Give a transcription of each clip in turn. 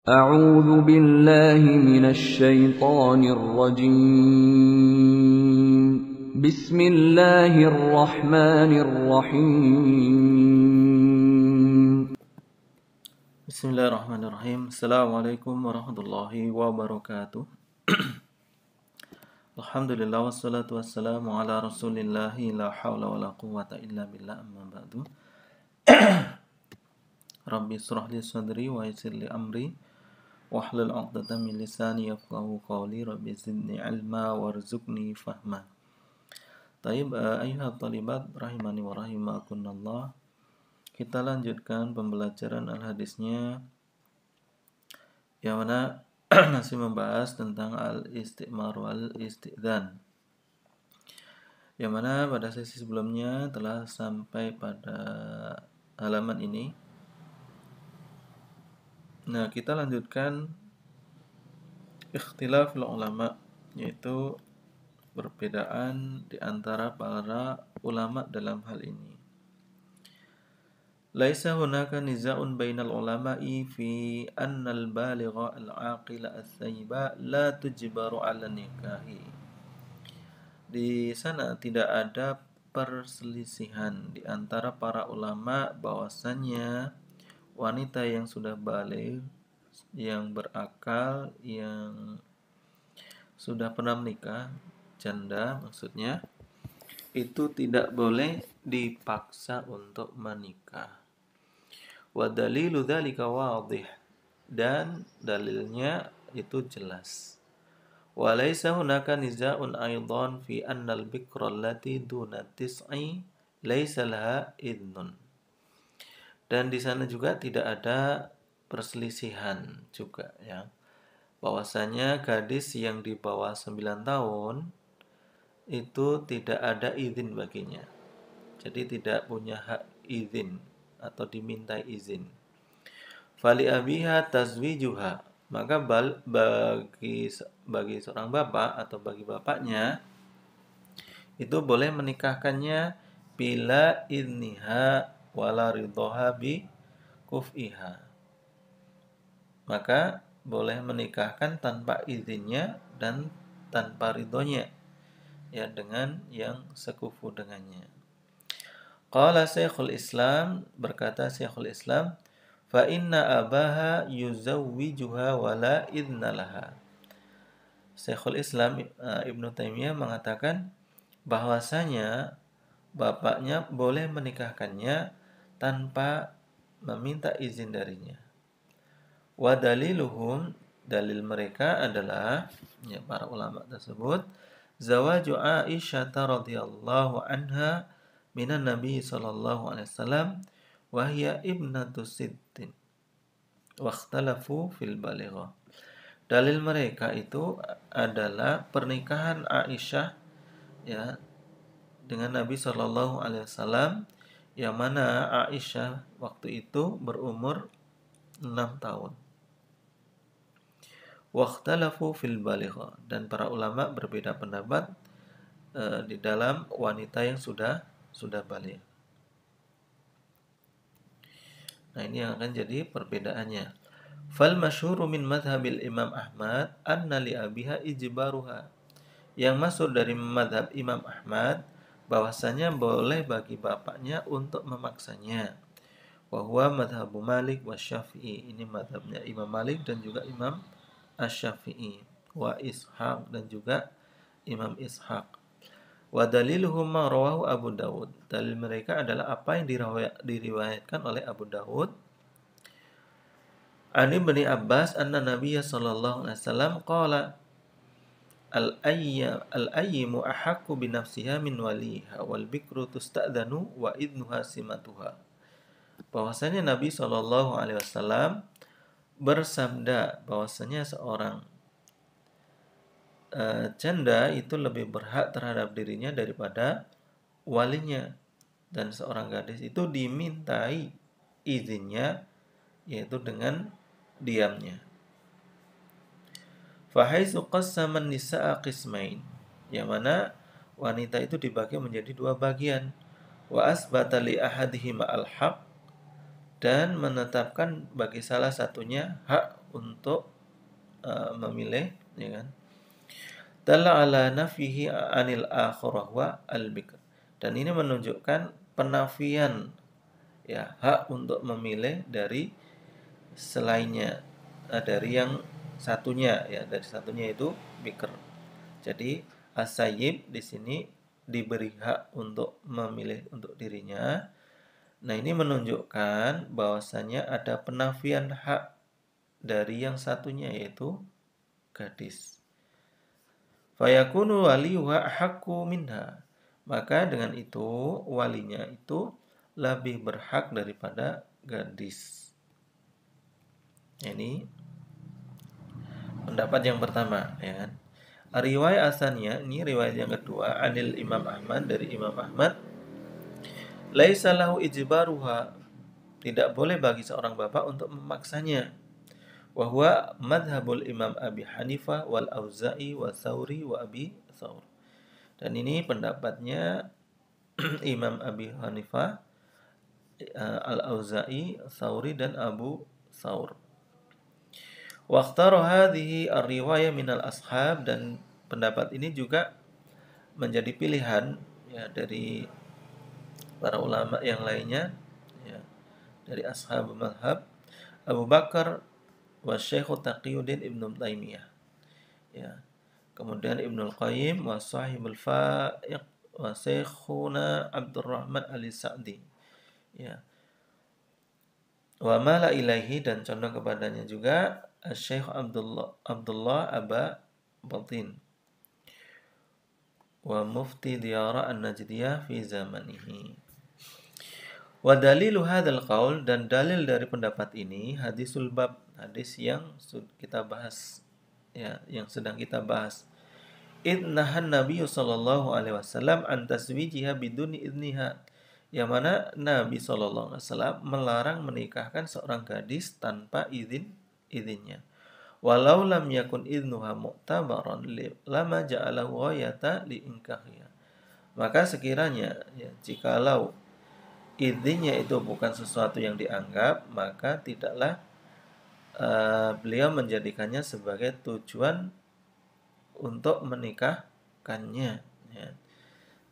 أعوذ بالله من الشيطان الرجيم بسم الله الرحمن الرحيم Bismillahirrahmanirrahim. Assalamualaikum warahmatullahi wabarakatuh. Alhamdulillah wassalatu wassalamu ala rasulillahi la hawla wa la quwwata illa billah amma ba'du. Rabbi israh li sadri wa yassir li amri wahlul 'uqdatam min lisani yafqahu qawli. Rabbi zidni ilma warzuqni fahma. Taib ayyuhat talibat rahimani wa rahimakumullah. Kita lanjutkan pembelajaran al-hadisnya yang mana masih membahas tentang al-istimar wal istidzan. Yang mana pada sesi sebelumnya telah sampai pada halaman ini. Nah, kita lanjutkan ikhtilaful ulama, yaitu perbedaan di antara para ulama dalam hal ini. Laisa hunaka niza'un bainal ulama'i fi anna al-baligha al-aqila as-sayyiba la tujbaru 'ala nikahi. Di sana tidak ada perselisihan di antara para ulama bahwasannya wanita yang sudah baligh, yang berakal, yang sudah pernah menikah, janda maksudnya, itu tidak boleh dipaksa untuk menikah. Wa dalilu dzalika wadih, dan dalilnya itu jelas. Wa laisa hunaka niza'un aidan fi anna al-bikra allati duna tis'i laisa laha idnun. Dan di sana juga tidak ada perselisihan juga ya. Bahwasanya gadis yang di bawah 9 tahun itu tidak ada izin baginya. Jadi tidak punya hak izin atau dimintai izin. Fali abiha tazwijuha, maka bagi seorang bapak atau bagi bapaknya itu boleh menikahkannya bila idniha wala ridhoha bi kuf'iha. Maka boleh menikahkan tanpa izinnya dan tanpa ridhonya, ya, dengan yang sekufu dengannya. Qala Syekhul Islam, berkata Syekhul Islam, fa inna abaha yuzawwijuha wa la idna laha. Syekhul Islam Ibnu Taimiyah mengatakan bahwasanya bapaknya boleh menikahkannya tanpa meminta izin darinya. Wa daliluhum, dalil mereka adalah, ya, para ulama tersebut, zawaju Aisyah radhiyallahu anha minan Nabi sallallahu alaihi wasallam wa hiya ibnatu sittin wa ikhtalafu fil baligha. Dalil mereka itu adalah pernikahan Aisyah, ya, dengan Nabi sallallahu alaihi wasallam, yang mana Aisyah waktu itu berumur 6 tahun. Wa ikhtalafu fil baligha, dan para ulama berbeda pendapat di dalam wanita yang sudah baligh. Nah, ini yang akan jadi perbedaannya. Fal masyhuru min madhabil Imam Ahmad anna li abiha ijbaruha. Yang masuk dari madhab Imam Ahmad bahwasanya boleh bagi bapaknya untuk memaksanya. Wa huwa madhabu Malik wa Syafi'i. Ini madhabnya Imam Malik dan juga Imam Asy-Syafi'i. Wa Ishaq, dan juga Imam Ishaq. Wa daliluhum ma rawahu Abu Dawud. Dalil mereka adalah apa yang diriwayatkan oleh Abu Dawud. Ani bin Abbas anna Nabiya sallallahu alaihi wasallam qala al-ayyimu ahaqqu bi nafsiha min waliha wal bikru tusta'danu wa idnuha simatuha. Bahwasanya Nabi sallallahu alaihi wasallam bersabda bahwasanya seorang janda itu lebih berhak terhadap dirinya daripada walinya, dan seorang gadis itu dimintai izinnya, yaitu dengan diamnya. Fahaizu qassaman nisaa qismain, yang mana wanita itu dibagi menjadi 2 bagian. Wa asbata li ahadihima al-haq, dan menetapkan bagi salah satunya hak untuk memilih, ya kan? Dalla ala nafihi anil akhirah wa al-bikr. Dan ini menunjukkan penafian ya hak untuk memilih dari selainnya, dari yang satunya ya, dari satunya itu bikr. Jadi as-sayyib di sini diberi hak untuk memilih untuk dirinya. Nah, ini menunjukkan bahwasanya ada penafian hak dari yang satunya yaitu gadis. Fayakunu waliyuha haqqu minha. Maka dengan itu walinya itu lebih berhak daripada gadis. Ini pendapat yang pertama, ya kan? Riwayat asalnya, ini riwayat yang kedua, anil Imam Ahmad, dari Imam Ahmad, laisa lahu ijbaruha, tidak boleh bagi seorang bapak untuk memaksanya. Wa huwa madhabul Imam Abi Hanifah wal Auza'i wa Tsauri wa Abi Tsaur. Dan ini pendapatnya Imam Abi Hanifah, Al-Auza'i, Tsauri dan Abu Tsaur. Wa ikhtara hadhihi ar-riwayah minal ashab, dan pendapat ini juga menjadi pilihan ya dari para ulama yang lainnya ya, dari ashab mazhab Abu Bakar wa Syekh Taqiyuddin Ibnu Taimiyah ya, kemudian Ibnu Qayyim wa Sahibul Fa'iq wa Syekhuna Abdurrahman Al-Sa'di ya, wa mala ilaihi, dan condong kepadanya juga Syekh Abdullah Aba Batin wa Mufti Diyara An-Najdiyah fi zamanihi. Wa dalilu hadzal qaul, dan dalil dari pendapat ini hadisul bab, hadis yang kita bahas ya, yang sedang kita bahas. Idnahan Nabi sallallahu alaihi wasallam an taswijiha biduni idniha, yang mana Nabi sallallahu alaihi wasallam melarang menikahkan seorang gadis tanpa izinnya. Walau lam yakun idnuha mu'tabaran lama ja'alahu ghayata liinkahiha. Maka sekiranya ya, jikalau izinnya itu bukan sesuatu yang dianggap, maka tidaklah beliau menjadikannya sebagai tujuan untuk menikahkannya ya.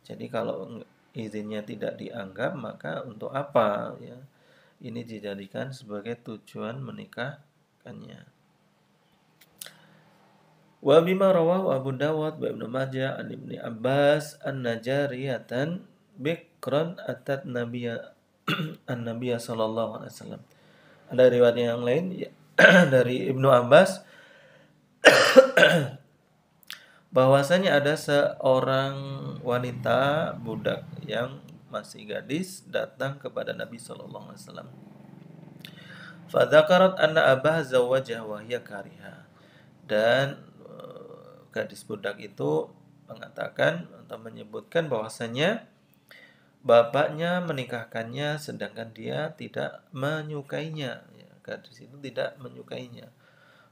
Jadi kalau izinnya tidak dianggap, maka untuk apa ya ini dijadikan sebagai tujuan menikahkannya. Wa bima rawahu Abu Dawud wa Ibnu Majah an Ibnu Abbas an-najariyatan bikran atat nabiyya an-nabiyya sallallahu alaihi wasallam. Ada riwayat yang lain ya, dari Ibnu Abbas bahwasanya ada seorang wanita budak yang masih gadis datang kepada Nabi sallallahu alaihi wasallam. Fa dzakarat anna abaha zawwajaha wa hiya kariha. Dan gadis budak itu mengatakan atau menyebutkan bahwasanya bapaknya menikahkannya sedangkan dia tidak menyukainya ya, gadis itu tidak menyukainya.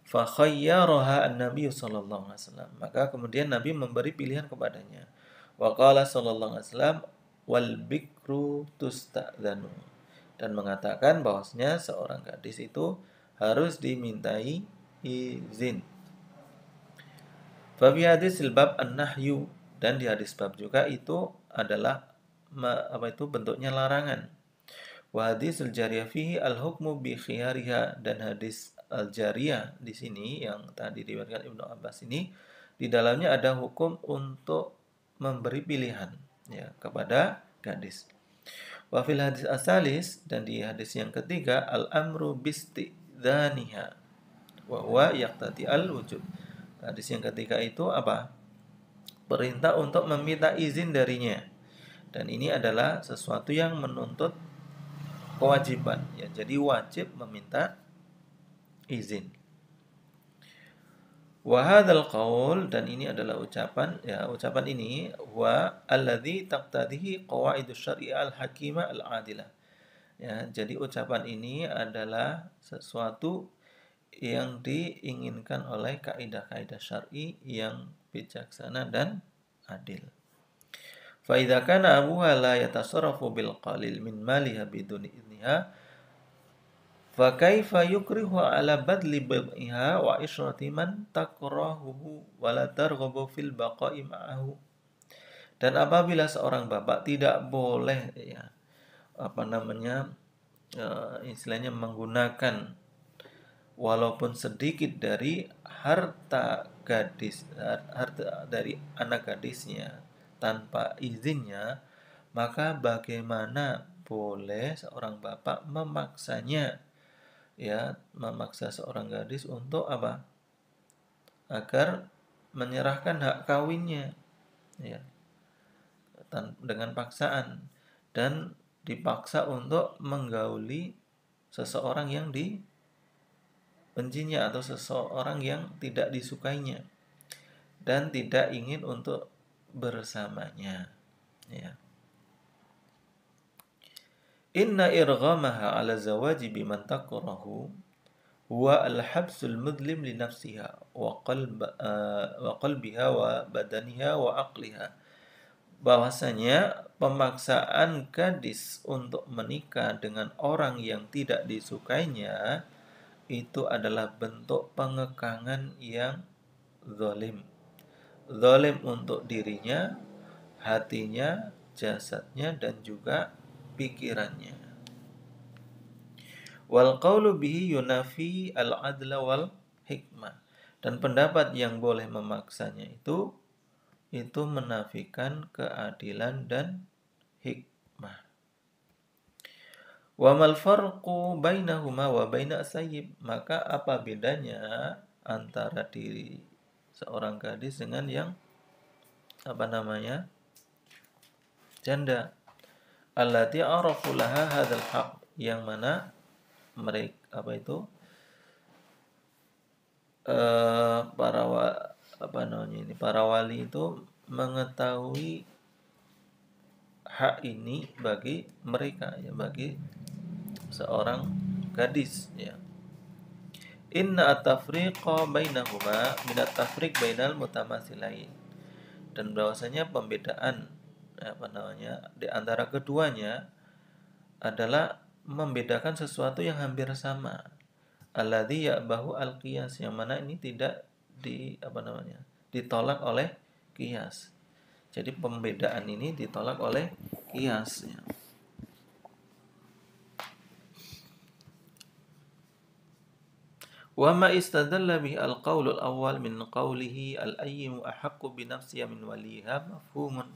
Fa khayyaraha an-nabiy sallallahu alaihi wasallam, maka kemudian Nabi memberi pilihan kepadanya. Wa qala sallallahu alaihi wasallam wal bikru tusta'dzanu, dan mengatakan bahwasanya seorang gadis itu harus dimintai izin. Fa fi hadisil bab an-nahyu, dan di hadis bab juga itu adalah bentuknya larangan. Wa hadisul jariyah fihi al-hukmu bi khiyariha, dan hadis al-jariyah di sini yang tadi diriwayatkan Ibnu Abbas ini di dalamnya ada hukum untuk memberi pilihan ya kepada gadis. Wa fil hadis asalis, dan di hadis yang ketiga al-amru bistidzaniha wa huwa yaqtadi al-wujub. Hadis yang ketiga itu apa? Perintah untuk meminta izin darinya. Dan ini adalah sesuatu yang menuntut kewajiban ya. Jadi wajib meminta izin. Wa hadzal qaul, dan ini adalah ucapan ya, ucapan ini wa alladzi taqtadihi qawaidus syariah al-hakimah al-adilah. Ya, jadi ucapan ini adalah sesuatu yang diinginkan oleh kaidah-kaidah syar'i yang bijaksana dan adil. Fa idza kana abuha la yatasarrafu bil qalil min maliha biduni idniha, Fa kaifa yukrihu ala badli bid'iha wa isyrati man takrahuhu wa la targhabu fil baqa'i ma'ahu. Dan apabila seorang bapak tidak boleh ya istilahnya menggunakan walaupun sedikit dari harta dari anak gadisnya tanpa izinnya, maka bagaimana boleh seorang bapak memaksa seorang gadis untuk apa? Agar menyerahkan hak kawinnya, ya, dengan paksaan dan dipaksa untuk menggauli seseorang yang dibencinya atau seseorang yang tidak disukainya dan tidak ingin untuk bersamanya, ya. Inna irghamaha ala zawaji biman takrahu huwa al-habsul mudlim li nafsiha wa qalbiha wa badaniha wa aqliha. Bahwasanya pemaksaan gadis untuk menikah dengan orang yang tidak disukainya itu adalah bentuk pengekangan yang zalim. Zalim untuk dirinya, hatinya, jasadnya, dan juga pikirannya. Wal qawlu bihi yunafi al-adla wal hikmah. Dan pendapat yang boleh memaksanya itu menafikan keadilan dan hikmah. Wa mal farqu bainahuma wa baina sayyib. Maka apa bedanya antara diri seorang gadis dengan yang janda? Allati arafu laha hadzal haq, yang mana mereka para wali itu mengetahui hak ini bagi mereka, ya, bagi seorang gadis, ya. Inna at-tafriqa bainahuma min at-tafriq bainal mutamathilain. Dan bahwasanya pembedaan di antara keduanya adalah membedakan sesuatu yang hampir sama. Alladzi ya'bahu al-qiyas, yang mana ini tidak ditolak oleh qiyas. Jadi pembedaan ini ditolak oleh qiyas, ya. Wa ma istadalla bihi al-qaul al-awwal min qawlihi al-ayyimu ahaqqu bi nafsiha min waliha mafhumun.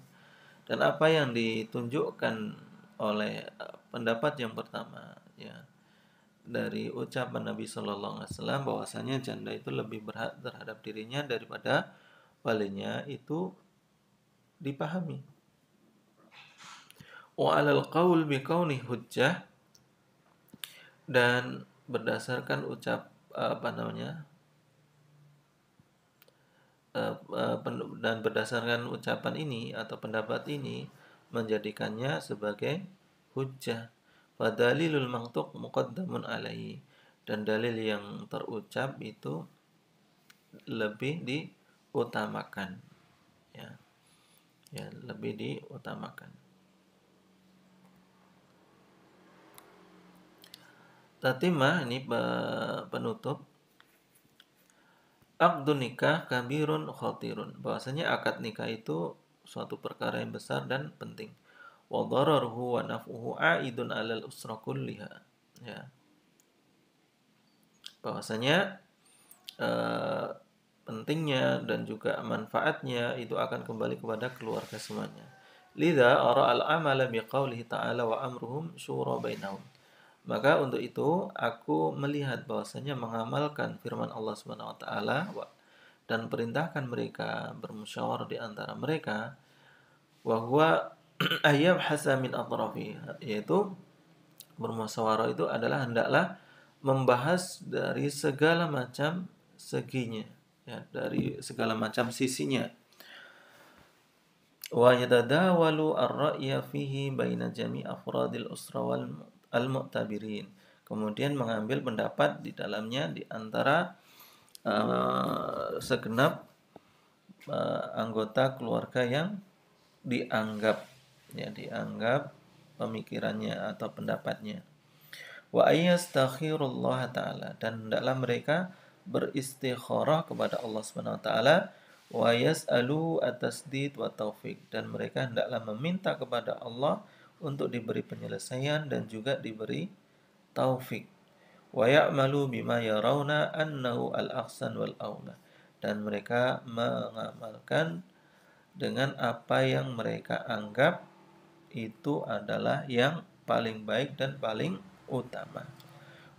Dan apa yang ditunjukkan oleh pendapat yang pertama, ya, dari ucapan Nabi Shallallahu Alaihi Wasallam bahwasanya janda itu lebih berhak terhadap dirinya daripada walinya, itu dipahami. Wa alal qaul bi kauni hujjah, dan berdasarkan dan berdasarkan ucapan ini atau pendapat ini menjadikannya sebagai hujjah. Fadalilul mantuq muqaddamun alaihi, dan dalil yang terucap itu lebih diutamakan, ya. Ya, lebih diutamakan. Tatimah, ini penutup. Aqdun nikah kabirun khatirun. Bahwasanya akad nikah itu suatu perkara yang besar dan penting. Wa dararuhu wa naf'uhu a'idun 'alal usra kulliha. Ya. Bahwasanya pentingnya dan juga manfaatnya itu akan kembali kepada keluarga semuanya. Lidza ara al-amala biqaulihi ta'ala wa amruhum syura bainahum. Maka untuk itu aku melihat bahwasanya mengamalkan firman Allah Subhanahu wa taala dan perintahkan mereka bermusyawarah di antara mereka, wa huwa ayyab hasamin atrafi, yaitu bermusyawarah itu adalah hendaklah membahas dari segala macam seginya, ya, dari segala macam sisinya. Wa yatadawalu ar-ra'ya fihi baina jami' afradil usra wal al-mu'tabirin. Kemudian mengambil pendapat di dalamnya di antara segenap anggota keluarga yang dianggap pemikirannya atau pendapatnya. Wa ayyastaghfirullah ta'ala, dan hendaklah mereka beristikharah kepada Allah Subhanahu wa taala, wa yas'alu at-tasdid wa taufik, dan mereka hendaklah meminta kepada Allah untuk diberi penyelesaian dan juga diberi taufik. Wa ya'malu bima yarawna annahu al-ahsan wal aula, dan mereka mengamalkan dengan apa yang mereka anggap itu adalah yang paling baik dan paling utama.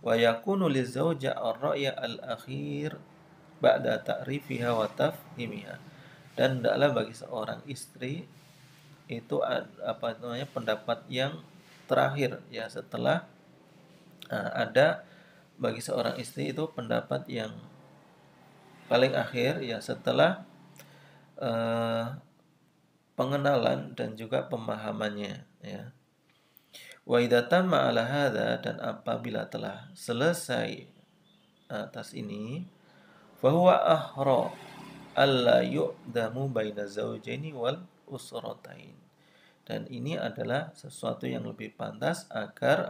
Wa yakunu lizauja ar-ra'ya al-akhir ba'da ta'rifiha wa tafhimiha, dan hendaklah bagi seorang istri itu pendapat yang terakhir ya, setelah ada bagi seorang istri itu pendapat yang paling akhir ya, setelah pengenalan dan juga pemahamannya ya. Wa idza tamma ala hadza, dan apabila telah selesai atas ini, fa huwa ahra alla yu'damu baina zaujaini wal usratain, dan ini adalah sesuatu yang lebih pantas agar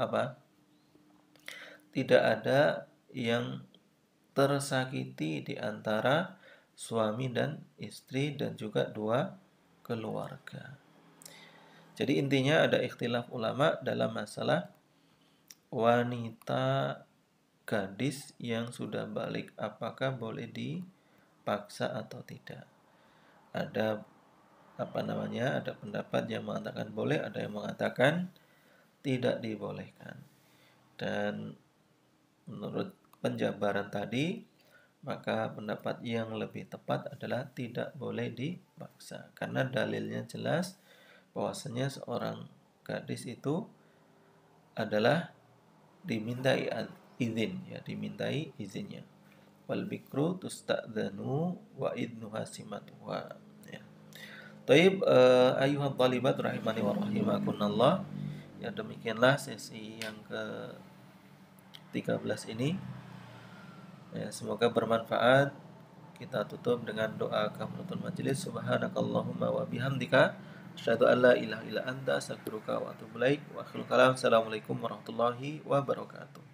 tidak ada yang tersakiti di antara suami dan istri dan juga dua keluarga. Jadi intinya ada ikhtilaf ulama dalam masalah wanita gadis yang sudah balik, apakah boleh dipaksa atau tidak. Ada ada pendapat yang mengatakan boleh, ada yang mengatakan tidak dibolehkan. Dan menurut penjabaran tadi, maka pendapat yang lebih tepat adalah tidak boleh dipaksa, karena dalilnya jelas bahwasanya seorang gadis itu adalah dimintai izin ya, dimintai izinnya. Wal bikru tusta'dzanu wa idnuha simatuha ya. Taib ayuhat talibat rahimani wa rahimakunallah. Ya, demikianlah sesi yang ke-13 ini. Ya, semoga bermanfaat. Kita tutup dengan doa kafaratul majelis. Subhanakallahumma wa bihamdika asyhadu an la ilaha illa anta astaghfiruka wa atubu ilaik. Wa akhiru kalam. Assalamualaikum warahmatullahi wabarakatuh.